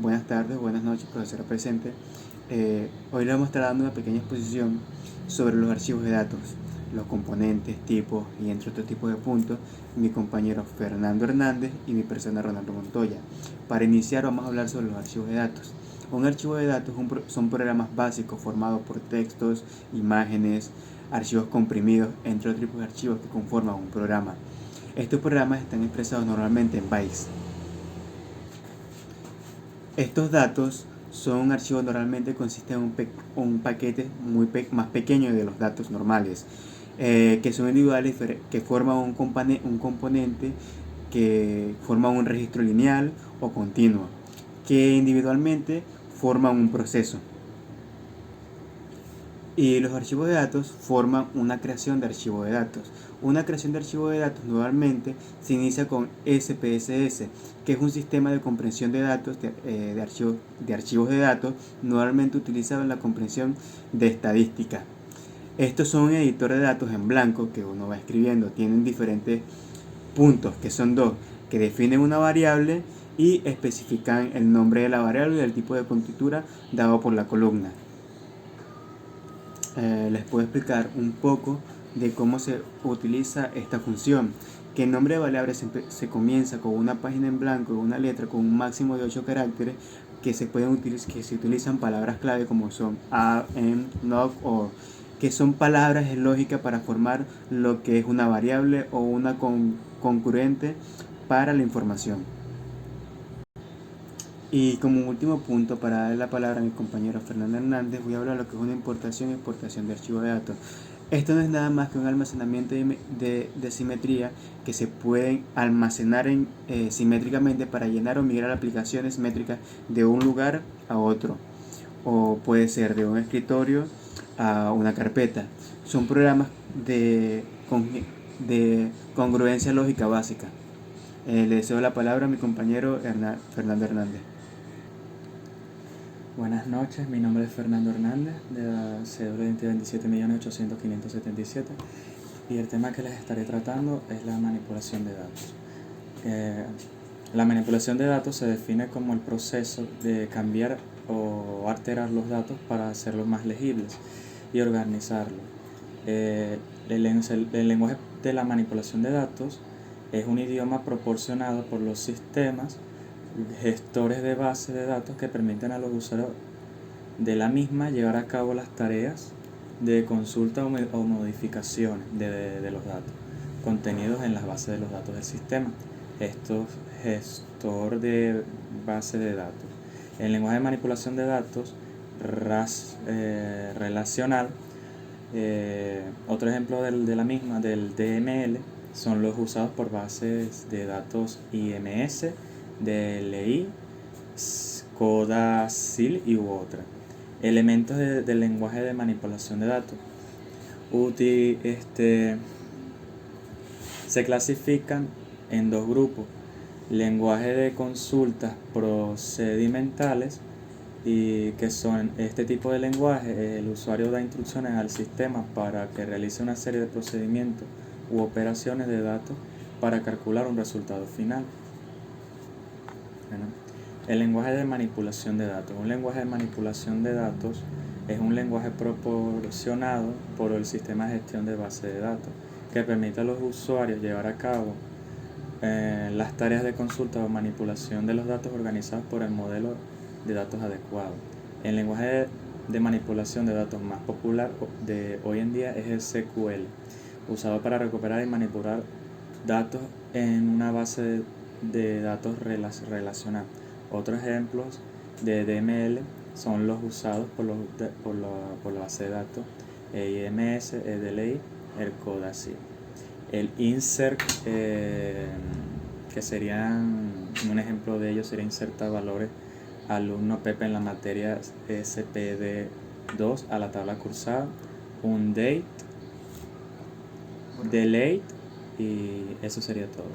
buenas tardes, buenas noches, profesora presente. Hoy le vamos a estar dando una pequeña exposición sobre los archivos de datos, los componentes, tipos y entre otros tipos de puntos, mi compañero Fernando Hernández y mi persona Ronaldo Montoya. Para iniciar vamos a hablar sobre los archivos de datos. Un archivo de datos son programas básicos formados por textos, imágenes, archivos comprimidos, entre otros tipos de archivos que conforman un programa. Estos programas están expresados normalmente en bytes. Estos datos son un archivo normalmente consiste en un paquete más pequeño de los datos normales, que son individuales, que forman un componente que forma un registro lineal o continuo, que individualmente forman un proceso. Y los archivos de datos forman una creación de archivo de datos. Una creación de archivo de datos normalmente se inicia con SPSS, que es un sistema de comprensión de datos, de archivos de datos, normalmente utilizado en la comprensión de estadística. Estos son un editor de datos en blanco que uno va escribiendo. Tienen diferentes puntos, que son dos, que definen una variable y especifican el nombre de la variable y el tipo de conjetura dado por la columna. Les puedo explicar un poco de cómo se utiliza esta función. Que el nombre de variable se comienza con una página en blanco, una letra con un máximo de 8 caracteres que se utilizan palabras clave como son a, en, not, or, que son palabras en lógica para formar lo que es una variable o una concurrente para la información. Y como último punto, para darle la palabra a mi compañero Fernando Hernández, voy a hablar de lo que es una importación y exportación de archivos de datos. Esto no es nada más que un almacenamiento de simetría que se pueden almacenar simétricamente para llenar o migrar aplicaciones métricas de un lugar a otro. O puede ser de un escritorio a una carpeta. Son programas de congruencia lógica básica. Le deseo la palabra a mi compañero Fernando Hernández. Buenas noches, mi nombre es Fernando Hernández, de la cédula de identidad 27.800.577, y el tema que les estaré tratando es la manipulación de datos. La manipulación de datos se define como el proceso de cambiar o alterar los datos para hacerlos más legibles y organizarlos. El lenguaje de la manipulación de datos es un idioma proporcionado por los sistemas gestores de base de datos que permiten a los usuarios de la misma llevar a cabo las tareas de consulta o modificación de los datos contenidos en las bases de los datos del sistema. Esto es gestor de base de datos. El lenguaje de manipulación de datos relacional, otro ejemplo de la misma, del DML, son los usados por bases de datos IMS, DLI, CODA-SIL y u otra. Elementos del lenguaje de manipulación de datos. Se clasifican en dos grupos: lenguaje de consultas procedimentales, y que son este tipo de lenguaje. El usuario da instrucciones al sistema para que realice una serie de procedimientos u operaciones de datos para calcular un resultado final. Bueno, el lenguaje de manipulación de datos. Un lenguaje de manipulación de datos es un lenguaje proporcionado por el sistema de gestión de base de datos que permite a los usuarios llevar a cabo las tareas de consulta o manipulación de los datos organizados por el modelo de datos adecuado. El lenguaje de manipulación de datos más popular de hoy en día es el SQL, usado para recuperar y manipular datos en una base de datos relacional. Otros ejemplos de DML son los usados por la base de datos IMS, DLI, el CODA-SIL. El insert, que serían, un ejemplo de ello sería insertar valores alumno Pepe en la materia SPD2 a la tabla cursada, un date, delete, y eso sería todo.